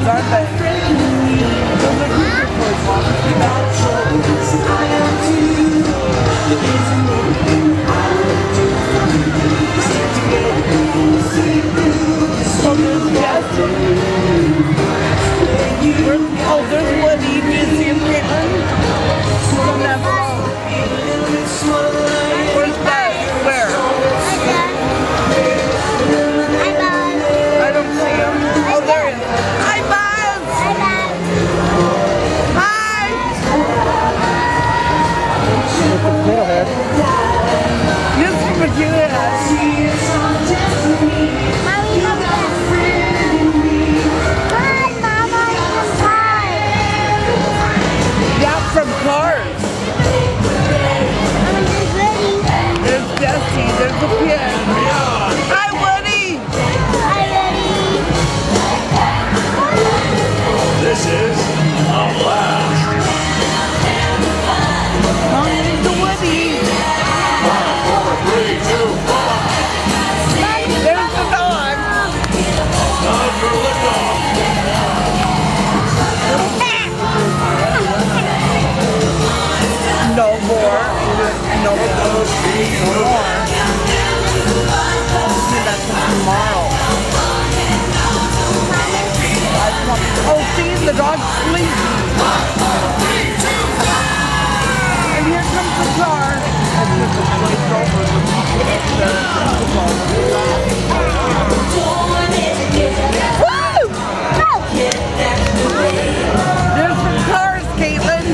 toys, aren't they? Those are future toys, Mom. Oh, there's Jessie. Oh, there's Woody. Do you see him, Caitlin? He's on that phone. Where's Buzz? Where? I don't see him. Oh, there he is. Hi, Buzz! Hi! Potato head. This is Potato Head. Yeah, from Cars. There's Jessie. There's the pin. Hi, Woody! This is a blast. Mommy, the Woody. 3, 2, 1. There's the dog. Time for liftoff. No more. No more. That's tomorrow. Oh, see, the dog's sleeping. And here comes the car. Woo! There's some cars, Caitlin.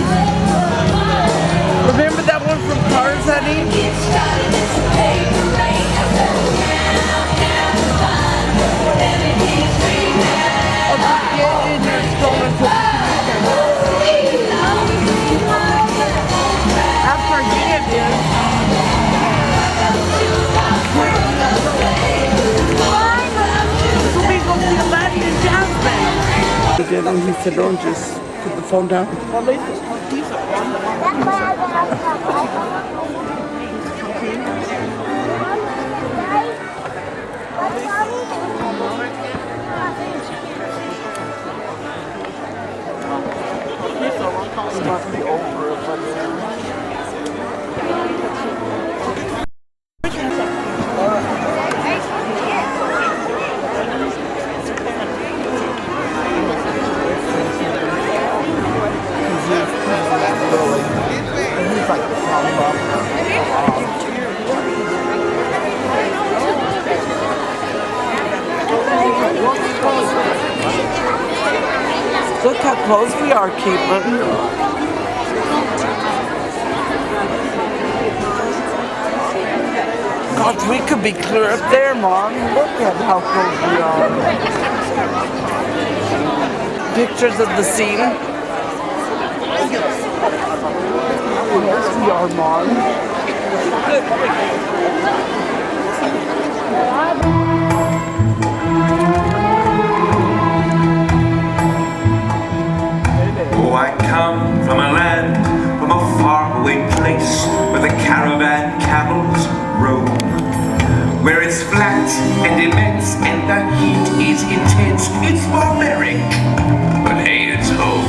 Remember that one from Cars, honey? Oh, get in your stroller so we can after I get in. So we go see Aladdin and Jasmine. And he said, don't just put the phone down. Well, they must be over it, but look how close we are, Caitlin. God, we could be clear up there, Mom. Look at how close we are. Pictures of the scene. Yes, we are, Mom. Oh, I come from a land, from a faraway place, where the caravan camels roam, where it's flat and immense and the heat is intense. It's barbaric, but hey, it's home.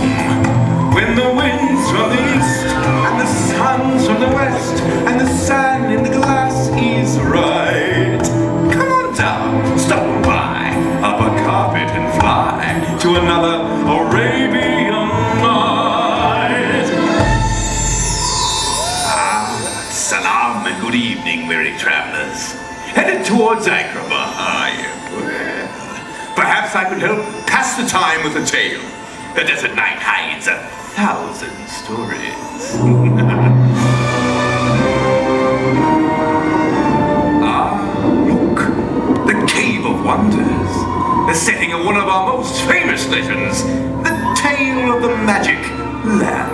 When the wind's from the east and the sun's from the west and the sand in the glass is right, come on down, stop by, up a carpet and fly to another Arabian night. Salam and good evening, weary travelers. Headed towards Agrabah, are you? Well, perhaps I could help pass the time with a tale. The desert night hides 1,000 stories. Look, the Cave of Wonders, the setting of one of our most famous legends, the tale of the magic lamp.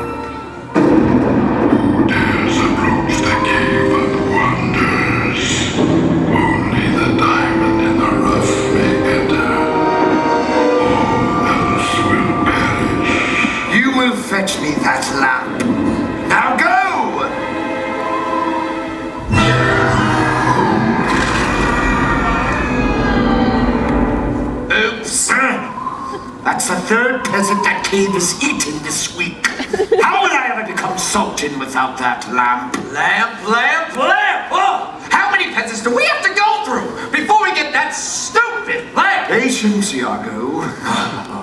Dares approach the Cave of Wonders. Only the diamond in the rough may enter. All else will perish. You will fetch me that lamp. Now go! Oops! That's That's the third peasant that cave has eaten this week. How would I ever become sultan without that lamp? Lamp. Oh, how many peasants do we have to go through before we get that stupid lamp? Patience, Iago.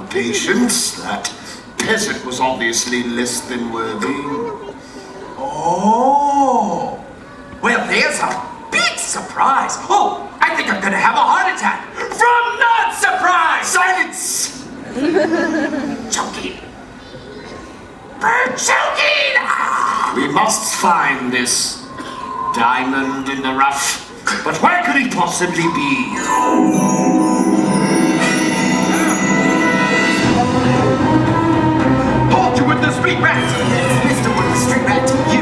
Patience. That peasant was obviously less than worthy. Oh, well, there's a big surprise. Oh, I think I'm gonna have a heart attack from not surprise. Silence! Choking. Bird choking. We must find this diamond in the rough. But where could he possibly be? Hold you with the street rat. Mr. With the street rat, you.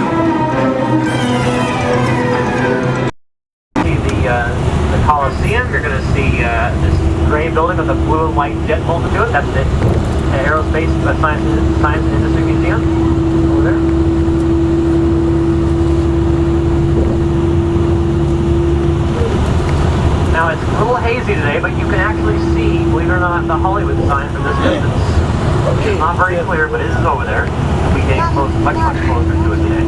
The Coliseum. You're going to see this gray building with a blue and white jet bolted to it. That's the Aerospace Science and Industry Museum over there. Now it's a little hazy today, but you can actually see, believe it or not, the Hollywood sign from this distance. It's not very clear, but it is over there. We get close, much closer to it today.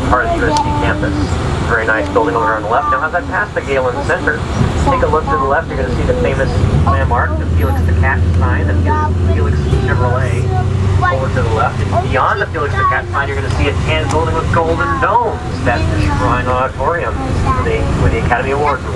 Part of the USC campus. Very nice building over on the left. Now as I pass the Galen Center, take a look to the left, you're going to see the famous landmark, the Felix the Cat sign, the Felix Chevrolet over to the left. And beyond the Felix the Cat sign, you're going to see a tan building with golden domes. That's the Shrine Auditorium where the Academy Awards were.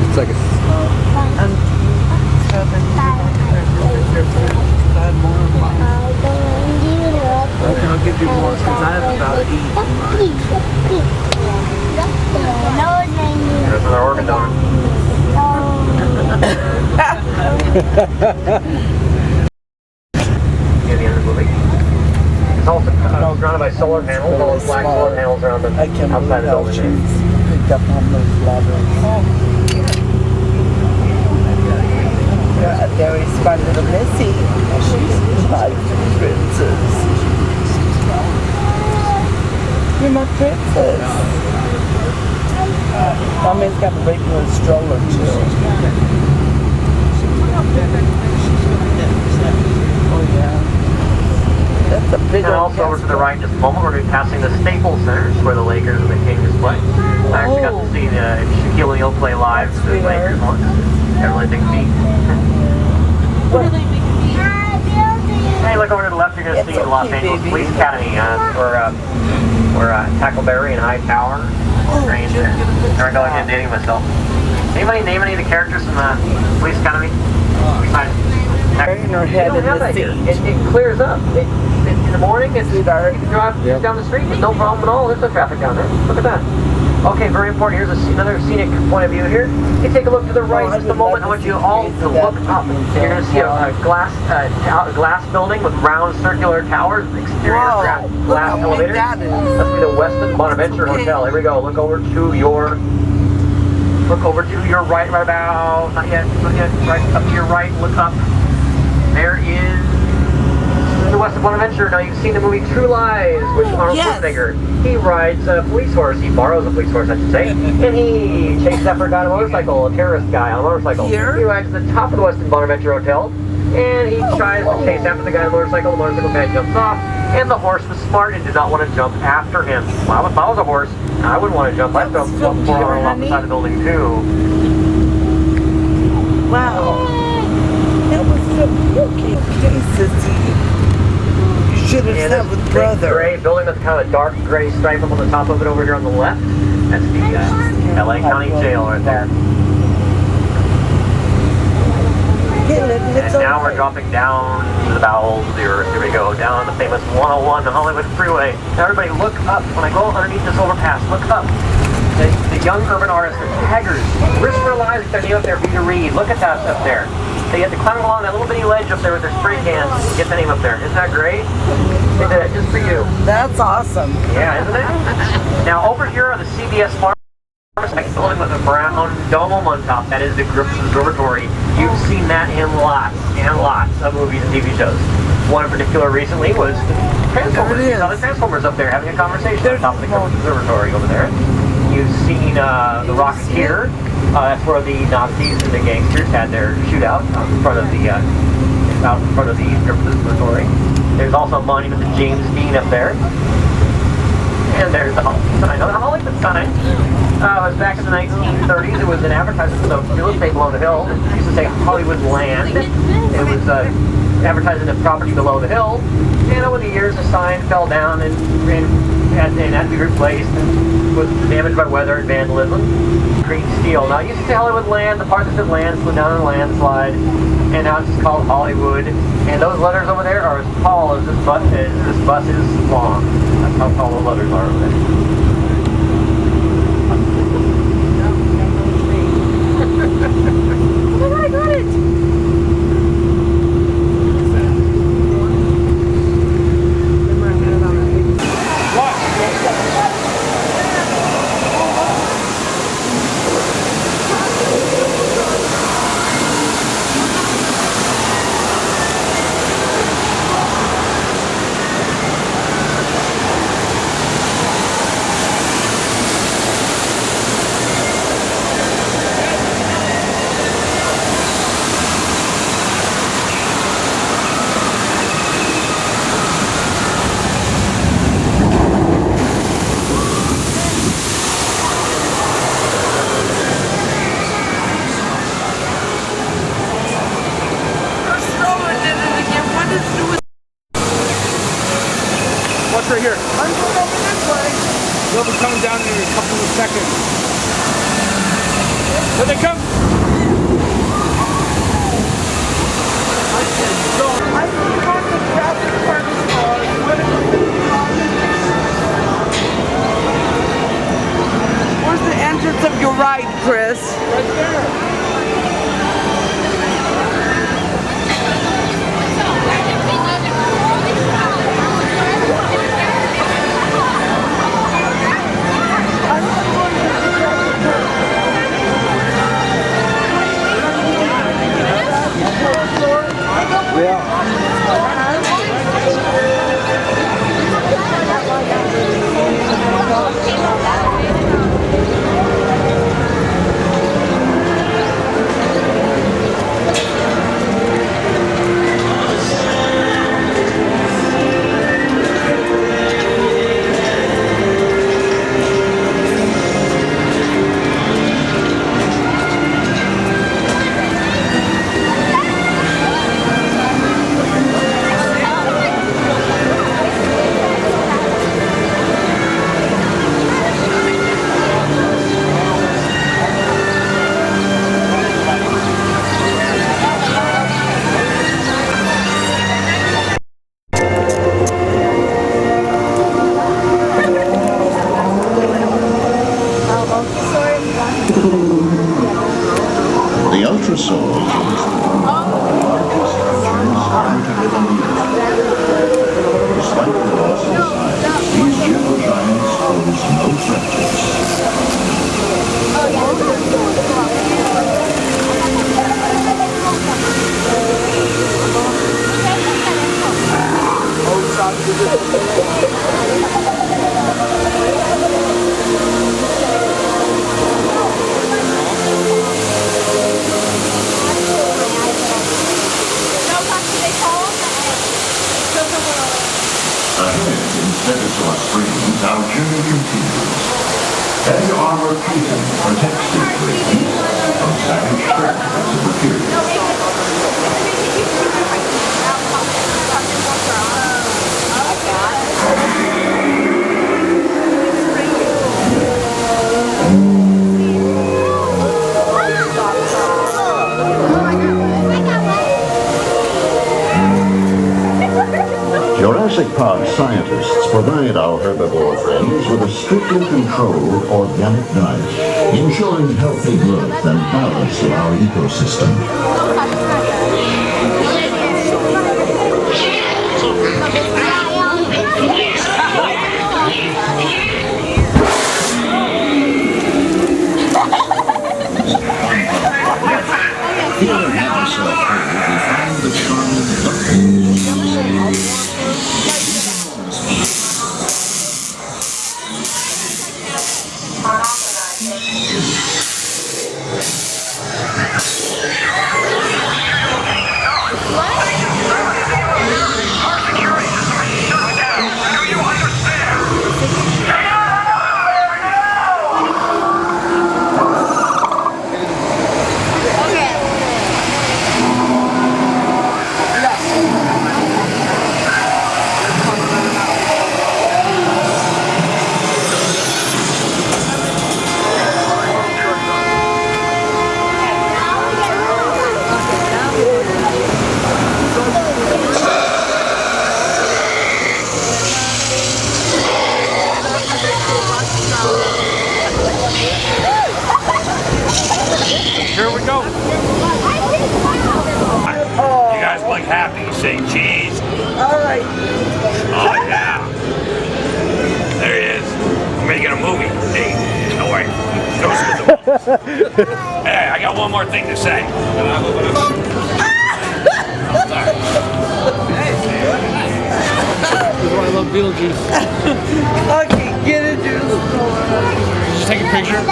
It's like a I'll give you more because I have about 8. There's another organ donor. Near the end of the movie. It's also surrounded by solar panels. All those black solar panels around the outside of the building. Picked up on those ladders. There is my little Missy. She's my princess. You're my princess. Mommy's got a regular stroller too. Oh yeah. That's a big And old also over to the right, just a moment, we're going to be passing the Staples Center, where the Lakers and the Kings play. I actually got to see Shaquille O'Neal play live to the Lakers once. Everyone thinks me. Hey, look over to the left, you're going to see the Los Angeles Police Academy, where Tackleberry and Hightower trained there. There I go again, dating myself. Anybody name any of the characters from the Police Academy? in her head in the sea. It clears up. In the morning, it's dark. You can drive down the street with no problem at all. There's no traffic down there. Look at that. Okay, very important. Here's another scenic point of view here. You take a look to the right just a moment. I want you all to look up. You're going to see a glass building with round circular towers, exterior glass elevators. That's going to be the Westin Bonaventure Hotel. Here we go. Look over to your right about, not yet, right up to your right, look up. There is the Westin Bonaventure. Now you've seen the movie True Lies, which Arnold Schwarzenegger, he rides a police horse, he borrows a police horse I should say, and he chases after a guy on a motorcycle, a terrorist guy on a motorcycle. He rides to the top of the Westin Bonaventure Hotel, and he tries to chase after the guy on the motorcycle guy jumps off, and the horse was smart and did not want to jump after him. Well, if I was a horse, I wouldn't want to jump. I'd jump before Arnold off the side of the building too. Wow. That was so cute. You should have said with brother. Gray building with kind of a dark gray stripe up on the top of it over here on the left. That's the LA County Jail right there. And now we're dropping down to the bowels of the earth. Here we go, down the famous 101, the Hollywood Freeway. Now everybody look up. When I go underneath this overpass, look up. The young urban artists, the taggers, risk their lives if they're up there for you to read. Look at that up there. They had to climb along that little bitty ledge up there with their spray cans and get the name up there. Isn't that great? They did it just for you. That's awesome. Yeah, isn't it? Now over here are the CBS Pharmacy building with a brown dome on top. That is the Griffith Observatory. You've seen that in lots and lots of movies and TV shows. One in particular recently was the Transformers. You saw the Transformers up there having a conversation on top of the Griffith Observatory over there. You've seen the Rocketeer. That's where the Nazis and the gangsters had their shootout out in front of the Griffith Observatory. There's also a monument to James Dean up there. And there's the Hollywood sign. Now, the Hollywood sign was back in the 1930s. It was an advertisement for the real estate below the hill. It used to say Hollywood Land. It was advertising the property below the hill. And over the years, the sign fell down and had to be replaced and was damaged by weather and vandalism. Green steel. Now, it used to say Hollywood Land. The part that said land slid down in a landslide. And now it's just called Hollywood. And those letters over there are as tall as this bus is long. That's how tall the letters are over there. Oh my God, I got it! Watch right here. I'm going over this way. They'll be coming down in a couple of seconds. Here they come. I forgot the traffic parking cars. Where's the entrance of your ride, Chris? Right there. The Ultrasoul despite the loss of size, these gentle giants pose no fractures. Ahead in Stegosaur Springs, our journey continues. Heavy armor casing protects the springs from savage threats of the period. Jurassic Park scientists provide our herbivore friends with a strictly controlled organic diet, ensuring healthy growth and balance of our ecosystem. feeling ever so cold, we find the charming Here we go. You guys look happy. Say cheese. All right. Oh, yeah. There he is. We're making a movie. Hey, no way. Goes with the Hey, I got one more thing to say. This is why I love Beetlejuice. Okay, get it, Juice. Just take a picture.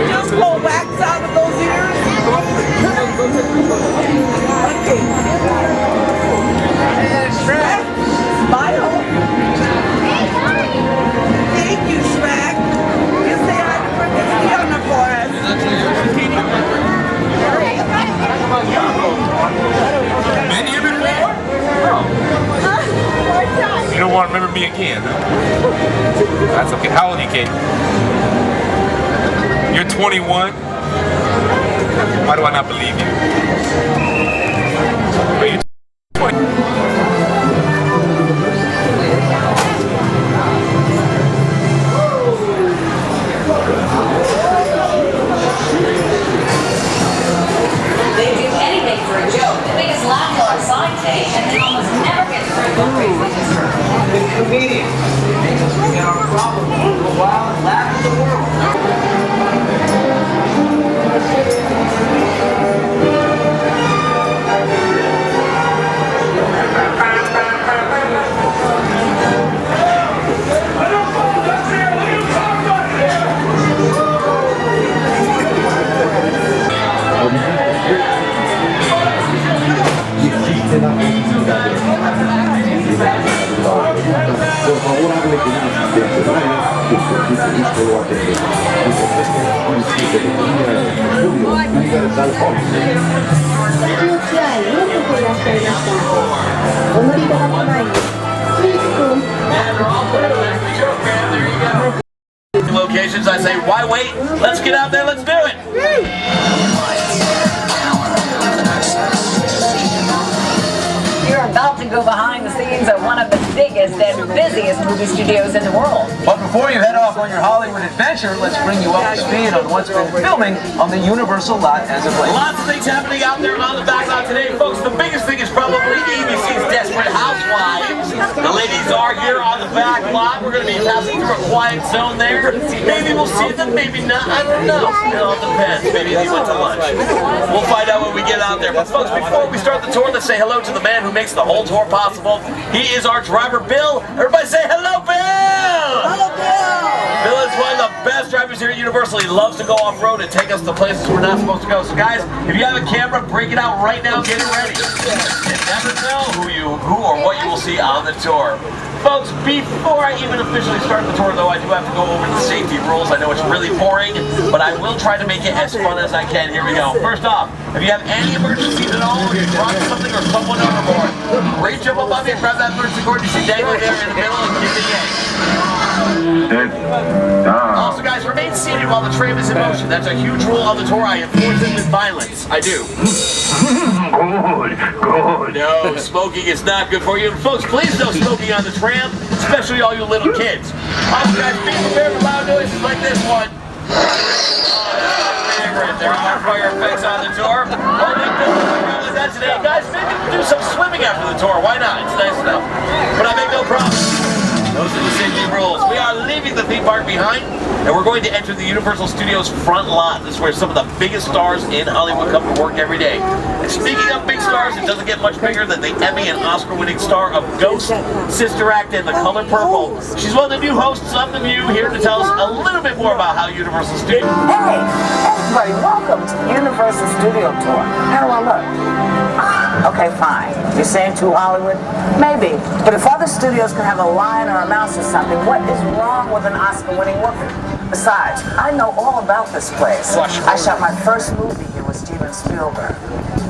Just pull wax out of those ears. Okay. Shrek, smile. Thank you, Shrek. You say hi to Princess Fiona for us. You don't want to remember me again, huh? That's okay. How old are you, Kate? You're 21? Why do I not believe you? Are you 20? They do anything for a joke. They make us laugh till our sign take, and then almost never get through book reasons. The comedians. And our problem for a while and laugh at the world. Existe la posibilidad de por favor hable con un asistente que su gusto lo atende. Y por eso solicite que tenga estudio Universal Office. ようこそいらっしゃいました。お乗りいただく前に、スイーツくん。 Locations, I say, why wait? Let's get out there, let's do it! You're about to go behind the scenes at one of the biggest and busiest movie studios in the world. But before you head off on your Hollywood adventure, let's bring you up to speed on what's been filming on the Universal lot as of late. Lots of things happening out there on the back lot today, folks. The biggest thing is probably ABC's Desperate Housewives. The ladies are here on the back lot. We're going to be passing through a quiet zone there. Maybe we'll see them, maybe not. I don't know. It all depends. Maybe they went to lunch. We'll find out when we get out there. But folks, before we start the tour, let's say hello to the man who makes the whole tour possible. He is our driver, Bill. Everybody say hello, Bill! Bill is one of the best drivers here at Universal. He loves to go off-road and take us to places we're not supposed to go. So guys, if you have a camera, break it out right now, get it ready. You never know who or what you will see on the tour. Folks, before I even officially start the tour, though, I do have to go over the safety rules. I know it's really boring, but I will try to make it as fun as I can. Here we go. First off, if you have any emergencies at all, or you drop something or someone overboard, reach up above you, grab that emergency cord you see dangling there in the middle, and give it a yank. Also, guys, remain seated while the tram is in motion. That's a huge rule on the tour. I enforce it with violence. I do. Good. No, smoking is not good for you. And folks, please no smoking on the tram, especially all you little kids. Also, guys, be prepared for loud noises like this one. There are fire effects on the tour. Only like that today. Guys, maybe do some swimming after the tour. Why not? It's nice enough. But I make no promises. Those are the safety rules. We are leaving the theme park behind, and we're going to enter the Universal Studios front lot. This is where some of the biggest stars in Hollywood come to work every day. And speaking of big stars, it doesn't get much bigger than the Emmy and Oscar-winning star of Ghost, Sister Act, and The Color Purple. She's one of the new hosts of The View, here to tell us a little bit more about how Universal Studios... Hey, everybody, welcome to the Universal Studio Tour. How do I look? Okay, fine. You're saying too Hollywood? Maybe. But if other studios can have a lion or a mouse or something, what is wrong with an Oscar-winning woman? Besides, I know all about this place. I shot my first movie here with Steven Spielberg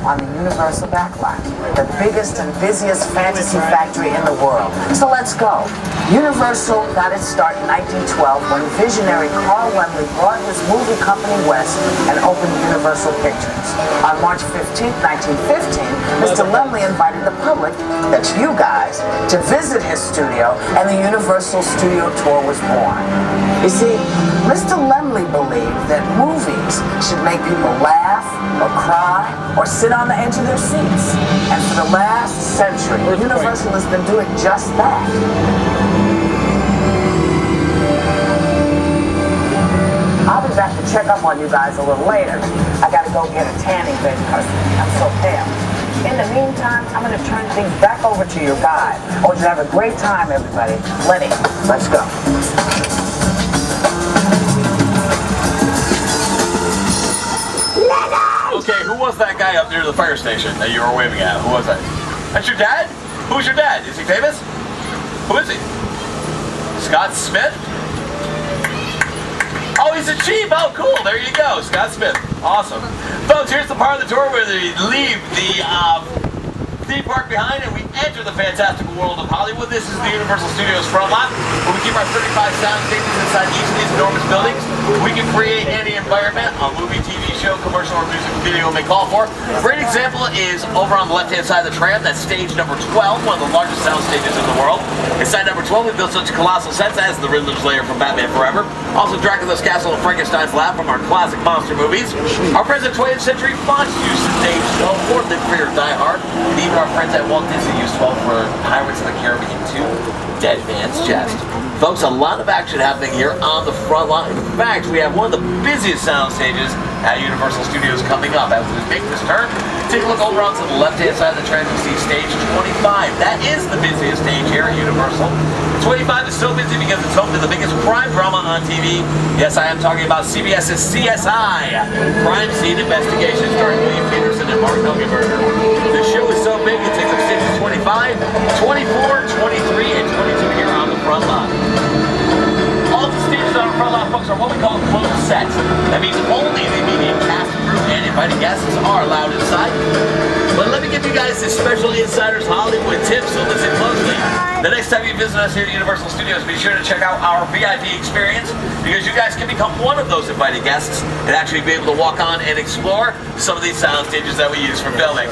on the Universal backlot, the biggest and busiest fantasy factory in the world. So let's go. Universal got its start in 1912 when visionary Carl Laemmle brought his movie company west and opened Universal Pictures. On March 15, 1915, Mr. Laemmle invited the public, that's you guys, to visit his studio, and the Universal Studio Tour was born. You see, Mr. Laemmle believed that movies should make people laugh, or cry, or sit on the edge of their seats. And for the last century, Universal has been doing just that. I'll be back to check up on you guys a little later. I gotta go get a tanning bed because I'm so pale. In the meantime, I'm gonna turn things back over to your guide. I want you to have a great time, everybody. Lenny, let's go. Okay, who was that guy up near the fire station that you were waving at? Who was that? That's your dad? Who's your dad? Is he famous? Who is he? Scott Smith? Oh, he's a chief! Oh, cool! There you go, Scott Smith. Awesome. Folks, here's the part of the tour where we leave the theme park behind and we enter the fantastical world of Hollywood. This is the Universal Studios front lot, where we keep our 35 sound stages inside each of these enormous buildings. We can create any environment a movie, TV show, commercial, or music video may call for. A great example is over on the left-hand side of the tram. That's stage number 12, one of the largest sound stages in the world. Inside number 12, we built such colossal sets as the Riddler's Lair from Batman Forever, also Dracula's Castle and Frankenstein's Lab from our classic monster movies. Our friends at 20th Century Fox used stage 12 for Live Free or Die Hard, and even our friends at Walt Disney used 12 for Pirates of the Caribbean 2, Dead Man's Chest. Folks, a lot of action happening here on the front line. In fact, we have one of the busiest sound stages at Universal Studios coming up. As we make this turn, take a look over onto the left-hand side of the tram. You see stage 25. That is the busiest stage here at Universal. 25 is so busy because it's home to the biggest crime drama on TV. Yes, I am talking about CBS's CSI, Crime Scene Investigation, starring William Peterson and Mark Helgenberger. The show is so big, it takes up stages 25, 24, 23, and 22 here on the front lot. All the stages on the front lot, folks, are what we call closed sets. That means only the immediate cast, crew, and invited guests are allowed inside. But let me give you guys this special Insiders Hollywood tip, so listen closely. The next time you visit us here at Universal Studios, be sure to check out our VIP experience, because you guys can become one of those invited guests and actually be able to walk on and explore some of these sound stages that we use for filming.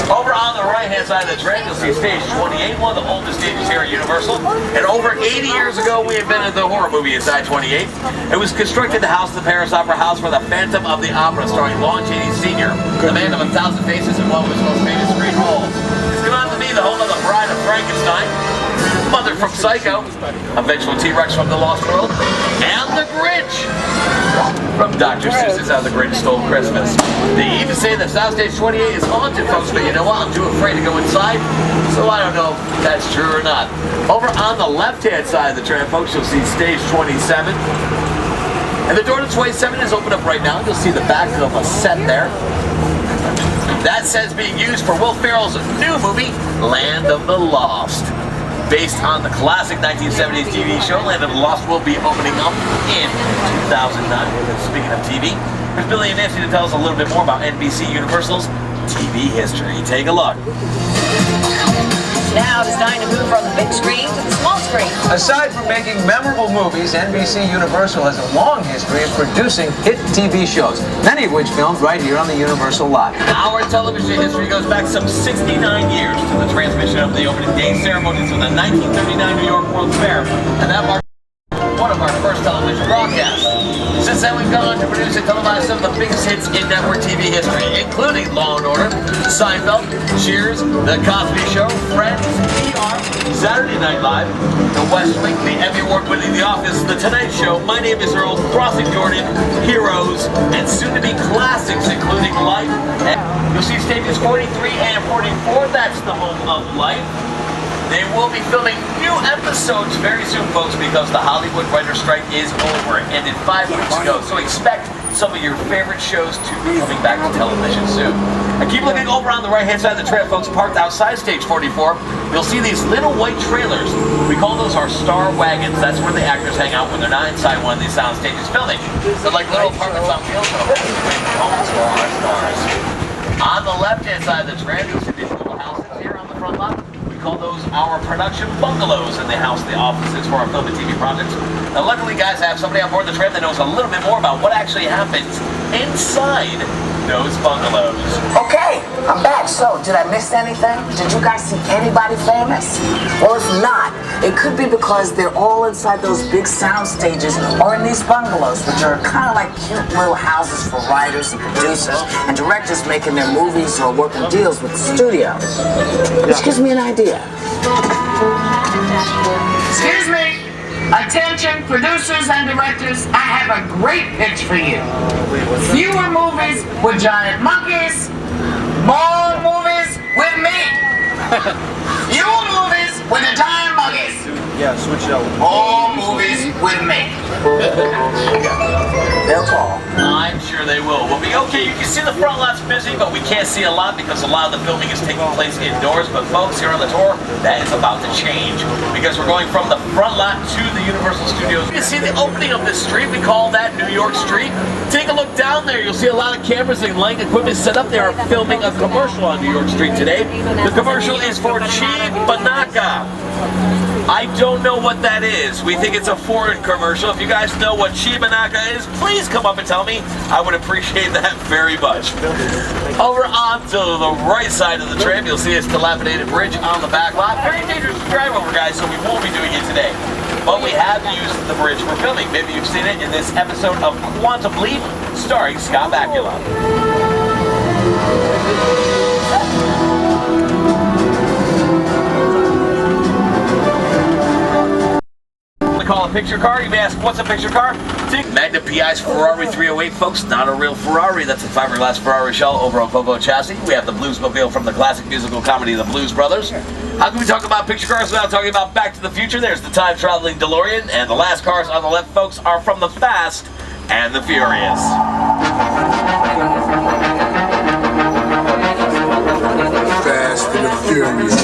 Over on the right-hand side of the tram, you'll see stage 28, one of the oldest stages here at Universal. And over 80 years ago, we invented the horror movie inside 28. It was constructed to house the Paris Opera House for the Phantom of the Opera, starring Lon Chaney Sr., the man of 1,000 faces and one of his most famous screen roles. It's gone on to be the home of the Bride of Frankenstein, Mother from Psycho, eventual T-Rex from The Lost World, and The Grinch. from Dr. Seuss's How the Grinch Stole Christmas. They even say that Soundstage 28 is haunted, folks, but you know what? I'm too afraid to go inside, so I don't know if that's true or not. Over on the left-hand side of the tram, folks, you'll see stage 27. And the door to 27 is open up right now. You'll see the back of a set there. That set's being used for Will Ferrell's new movie, Land of the Lost. Based on the classic 1970s TV show, Land of the Lost will be opening up in 2009. Speaking of TV, here's Billy and Nancy to tell us a little bit more about NBC Universal's TV history. Take a look. Now it's time to move from the big screen to the small screen. Aside from making memorable movies, NBC Universal has a long history of producing hit TV shows, many of which filmed right here on the Universal lot. Our television history goes back some 69 years to the transmission of the opening day ceremonies of the 1939 New York World's Fair, and that marked one of our first television broadcasts. Since then, we've gone on to produce and televise some of the biggest hits in network TV history, including Law & Order, Seinfeld, Cheers, The Cosby Show, Friends, ER, Saturday Night Live, The West Wing, the Emmy Award-winning The Office, The Tonight Show, My Name is Earl, Crossing Jordan, Heroes, and soon-to-be classics, including Life. And you'll see stages 43 and 44. That's the home of Life. They will be filming new episodes very soon, folks, because the Hollywood writer's strike is over. It ended 5 weeks ago, so expect some of your favorite shows to be coming back to television soon. And keep looking over on the right-hand side of the trail, folks, parked outside stage 44. You'll see these little white trailers. We call those our star wagons. That's where the actors hang out when they're not inside one of these sound stages filming. They're like little apartments on wheels, homes for our stars. On the left-hand side of the trail, you'll see these little houses here on the front lot. We call those our production bungalows, and they house the offices for our film and TV projects. Now, luckily, guys, I have somebody on board the tram that knows a little bit more about what actually happens inside those bungalows. Okay, I'm back. So, did I miss anything? Did you guys see anybody famous? Well, if not, it could be because they're all inside those big sound stages or in these bungalows, which are kind of like cute little houses for writers and producers and directors making their movies or working deals with the studio. Which gives me an idea. Excuse me. Attention, producers and directors, I have a great pitch for you. Fewer movies with giant monkeys, more movies with me. Fewer movies with the giant monkeys. Yeah, switch it out. More movies with me. They'll call. I'm sure they will. We'll be okay. You can see the front lot's busy, but we can't see a lot because a lot of the filming is taking place indoors. But folks, here on the tour, that is about to change because we're going from the front lot to the Universal Studios. You can see the opening of this street. We call that New York Street. Take a look down there. You'll see a lot of cameras and lighting equipment set up. They are filming a commercial on New York Street today. The commercial is for Chibanaka. I don't know what that is. We think it's a foreign commercial. If you guys know what Chibanaka is, please come up and tell me. I would appreciate that very much. Over onto the right side of the tram, you'll see a dilapidated bridge on the back lot. Very dangerous to drive over, guys, so we won't be doing it today. But we have used the bridge for filming. Maybe you've seen it in this episode of Quantum Leap, starring Scott Bakula. Call a picture car. You may ask, what's a picture car? Think Magna PI's Ferrari 308, folks. Not a real Ferrari. That's a fiberglass Ferrari shell over a Volvo chassis. We have the Bluesmobile from the classic musical comedy The Blues Brothers. How can we talk about picture cars without talking about Back to the Future? There's the time-traveling DeLorean, and the last cars on the left, folks, are from the Fast and the Furious. Fast and the Furious.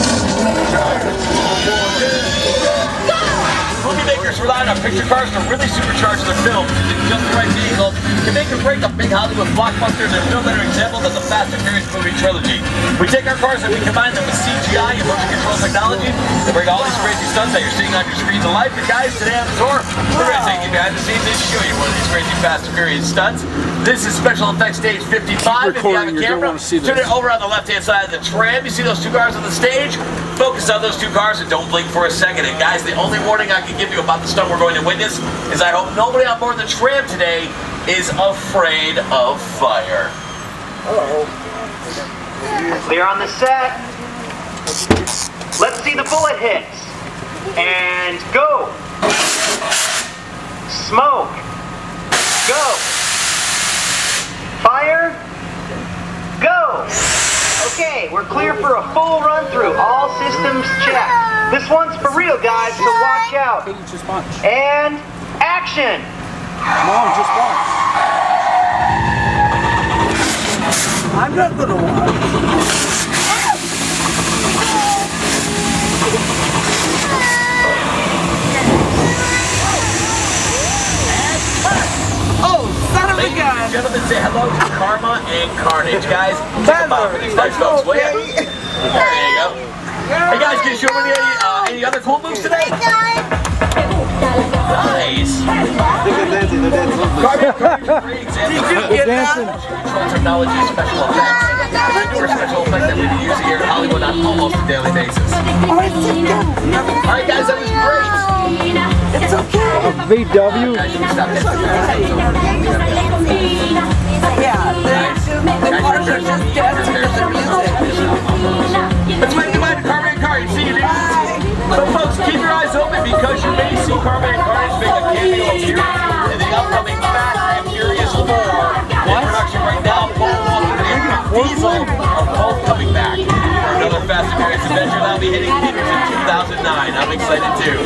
Movie makers rely on picture cars to really supercharge their films. Using just the right vehicle can make or break a big Hollywood blockbuster. There's no better example than the Fast and Furious movie trilogy. We take our cars and we combine them with CGI and motion control technology to bring all these crazy stunts that you're seeing on your screen to life. And guys, today on the tour, we're going to take you behind the scenes and show you one of these crazy Fast and Furious stunts. This is Special Effects Stage 55. If you have a camera, turn it over on the left-hand side of the tram. You see those two cars on the stage? Focus on those two cars and don't blink for a second. And guys, the only warning I can give you about the stunt we're going to witness is I hope nobody on board the tram today is afraid of fire. Uh-oh. Clear on the set. Let's see the bullet hits. And go. Smoke. Go. We're clear for a full run through. All systems checked. This one's for real, guys, so watch out. And action! Mom, just watch. I'm not gonna watch. Oh, son of a Ladies gun! and gentlemen, say hello to Karma and Carnage, guys. Take a bow for these nice folks, will ya? There you go. Hey guys, can you show me any other cool moves today? Nice. Karma and Carnage are great examples of control technology, special effects. The newer special effects that we've been using here in Hollywood on almost a daily basis. Alright guys, that was great. It's okay. VW. Guys, should we stop this? Yeah, the commercial just gets the music. That's why you might have Karma and Carnage. See you next. So folks, keep your eyes open because you may see Karma and Carnage make a cameo appearance in the upcoming Fast and Furious 4. In production right now, Paul Walker and Diesel are both coming back for another Fast and Furious adventure that'll be hitting theaters in 2009. I'm excited too.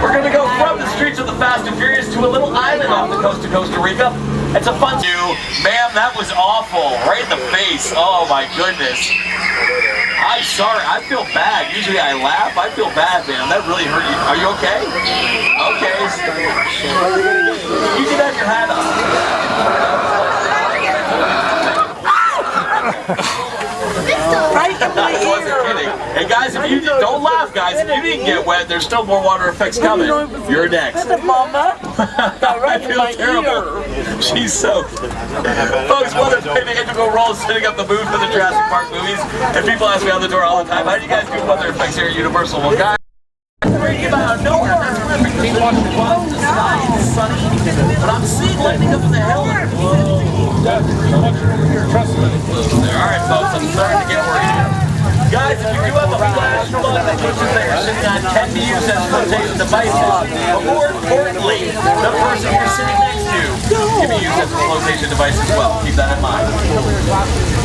We're gonna go from the streets of the Fast and Furious to a little island off the coast of Costa Rica. It's a fun view. Ma'am, that was awful. Right in the face. Oh my goodness. I'm sorry. I feel bad. Usually I laugh. I feel bad, man. That really hurt you. Are you okay? Okay. You can have your hat Right in my I wasn't kidding. Hey guys, if you don't laugh, guys. If you didn't get wet, there's still more water effects coming. You're next. Mama. I feel terrible. She's soaked. Folks, while they're playing the integral role of setting up the mood for the Jurassic Park movies, and people ask me on the door all the time, how do you guys do weather effects here at Universal? Well, guys, we came out of nowhere. That's terrific. Well, the sky is sunny, but I'm seeing lightning up in the hill. Alright, folks, I'm starting to get worried. Guys, if you do have a flash flood that pushes that you're sitting on can be used as flotation devices. But more importantly, the person you're sitting next to can be used as a flotation device as well. Keep that in mind.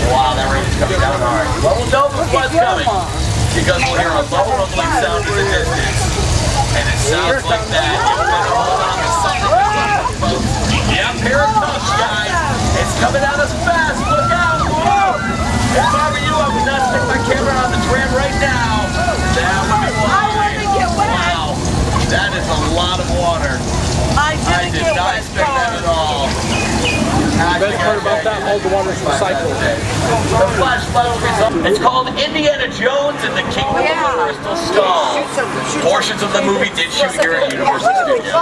Wow, that rain is coming down hard. Well, we'll know the flood's coming because we'll hear a low rumbling sound in the distance. And it sounds like that. You better hold on to something to keep, folks. Yep, here it comes, guys. It's coming at us fast. Look out. Whoa. If I were you, I would not stick my camera on the tram right now. That would be wild. Wow. That is a lot of water. I did not expect that at all. Best part about that, all the water's recycled. The flash flood result. It's called Indiana Jones and the Kingdom of the Crystal Skull. Portions of the movie did shoot here at Universal Studios.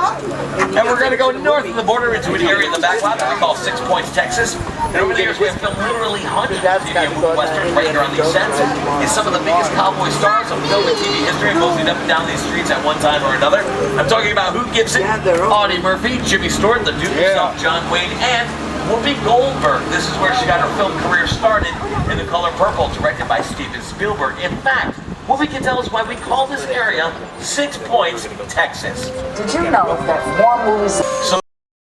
And we're going to go north of the border into an area in the backlot that we call 6 Points, Texas. And over the years, we have filmed literally hundreds of TV and movie westerns right here on these sets. It's some of the biggest cowboy stars of film and TV history, mostly up and down these streets at one time or another. I'm talking about Hoot Gibson, Audie Murphy, Jimmy Stewart, the Duke himself, John Wayne, and Whoopi Goldberg. This is where she got her film career started in The Color Purple, directed by Steven Spielberg. In fact, Whoopi can tell us why we call this area 6 Points, Texas. Did you know that more movies... So